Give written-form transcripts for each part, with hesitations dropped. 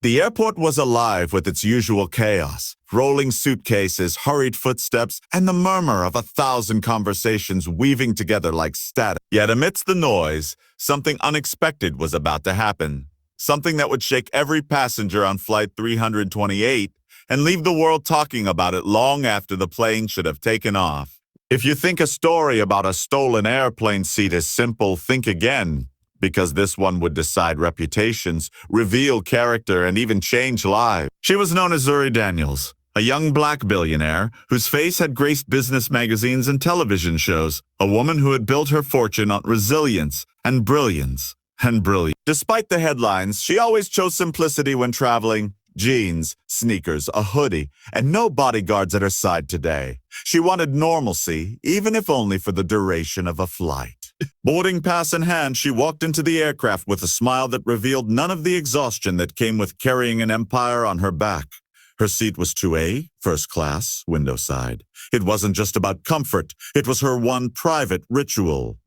The airport was alive with its usual chaos, rolling suitcases, hurried footsteps, and the murmur of 1,000 conversations weaving together like static. Yet amidst the noise, something unexpected was about to happen. Something that would shake every passenger on Flight 328 and leave the world talking about it long after the plane should have taken off. If you think a story about a stolen airplane seat is simple, think again. Because this one would decide reputations, reveal character, and even change lives. She was known as Zuri Daniels, a young black billionaire whose face had graced business magazines and television shows, a woman who had built her fortune on resilience and brilliance and brilliance. Despite the headlines, she always chose simplicity when traveling. Jeans, sneakers, a hoodie, and no bodyguards at her side today. She wanted normalcy, even if only for the duration of a flight. Boarding pass in hand, she walked into the aircraft with a smile that revealed none of the exhaustion that came with carrying an empire on her back. Her seat was 2A, first class, window side. It wasn't just about comfort. It was her one private ritual.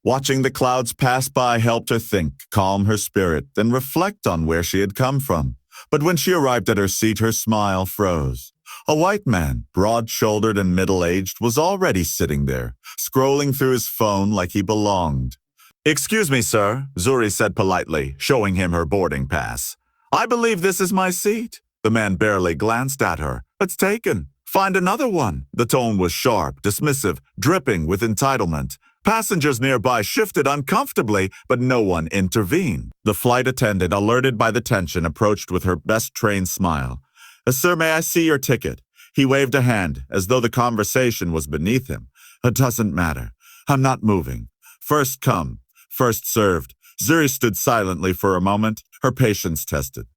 Watching the clouds pass by helped her think, calm her spirit, and reflect on where she had come from. But when she arrived at her seat, her smile froze. A white man, broad-shouldered and middle-aged, was already sitting there, scrolling through his phone like he belonged. "Excuse me, sir," Zuri said politely, showing him her boarding pass. "I believe this is my seat." The man barely glanced at her. "It's taken. Find another one." The tone was sharp, dismissive, dripping with entitlement. Passengers nearby shifted uncomfortably, but no one intervened. The flight attendant, alerted by the tension, approached with her best-trained smile. "Sir, may I see your ticket?" He waved a hand, as though the conversation was beneath him. "It doesn't matter. I'm not moving. First come, first served." Zuri stood silently for a moment, her patience tested.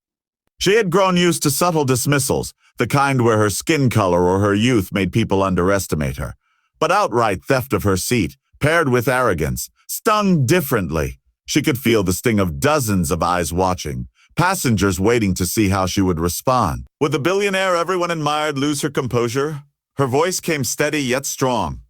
She had grown used to subtle dismissals, the kind where her skin color or her youth made people underestimate her. But outright theft of her seat, paired with arrogance, stung differently. She could feel the sting of dozens of eyes watching, passengers waiting to see how she would respond. Would the billionaire everyone admired lose her composure? Her voice came steady yet strong.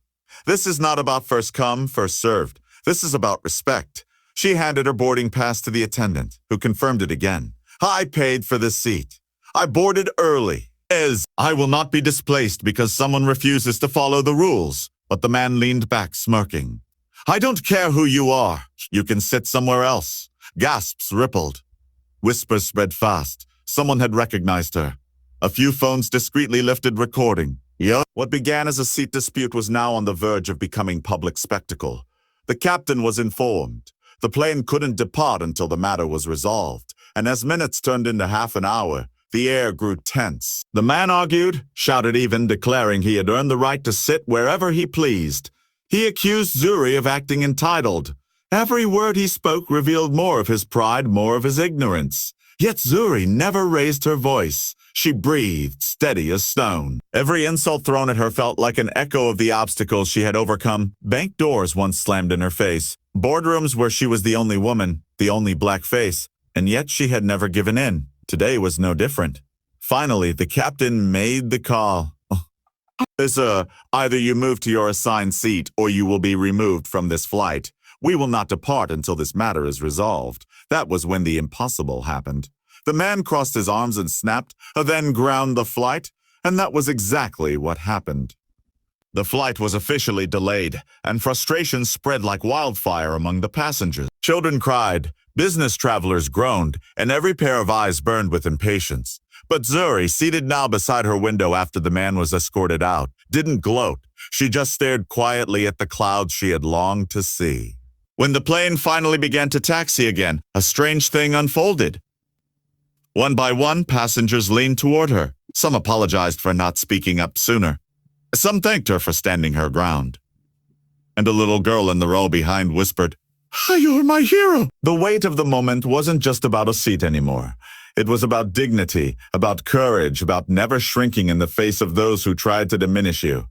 "This is not about first come, first served. This is about respect." She handed her boarding pass to the attendant, who confirmed it again. "I paid for this seat. I boarded early. I will not be displaced because someone refuses to follow the rules." But the man leaned back, smirking. "I don't care who you are. You can sit somewhere else." Gasps rippled. Whispers spread fast. Someone had recognized her. A few phones discreetly lifted, recording. What began as a seat dispute was now on the verge of becoming public spectacle. The captain was informed. The plane couldn't depart until the matter was resolved, and as minutes turned into half an hour, the air grew tense. The man argued, shouted even, declaring he had earned the right to sit wherever he pleased. He accused Zuri of acting entitled. Every word he spoke revealed more of his pride, more of his ignorance. Yet Zuri never raised her voice. She breathed, steady as stone. Every insult thrown at her felt like an echo of the obstacles she had overcome. Bank doors once slammed in her face. Boardrooms where she was the only woman, the only black face. And yet she had never given in. Today was no different. Finally, the captain made the call. Sir, either you move to your assigned seat or you will be removed from this flight. We will not depart until this matter is resolved. That was when the impossible happened. The man crossed his arms and snapped, then ground the flight, and that was exactly what happened. The flight was officially delayed, and frustration spread like wildfire among the passengers. Children cried, business travelers groaned, and every pair of eyes burned with impatience. But Zuri, seated now beside her window after the man was escorted out, didn't gloat. She just stared quietly at the clouds she had longed to see. When the plane finally began to taxi again, a strange thing unfolded. One by one, passengers leaned toward her. Some apologized for not speaking up sooner. Some thanked her for standing her ground. And a little girl in the row behind whispered, "You're my hero." The weight of the moment wasn't just about a seat anymore. It was about dignity, about courage, about never shrinking in the face of those who tried to diminish you.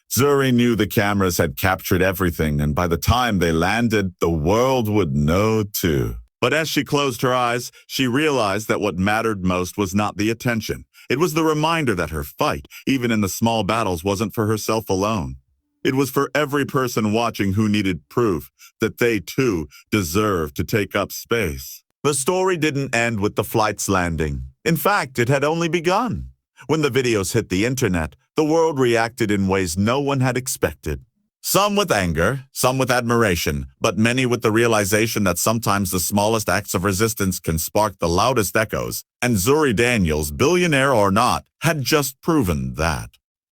Zuri knew the cameras had captured everything, and by the time they landed, the world would know too. But as she closed her eyes, she realized that what mattered most was not the attention. It was the reminder that her fight, even in the small battles, wasn't for herself alone. It was for every person watching who needed proof that they too deserved to take up space. The story didn't end with the flight's landing. In fact, it had only begun. When the videos hit the internet, the world reacted in ways no one had expected. Some with anger, some with admiration, but many with the realization that sometimes the smallest acts of resistance can spark the loudest echoes, and Zuri Daniels, billionaire or not, had just proven that.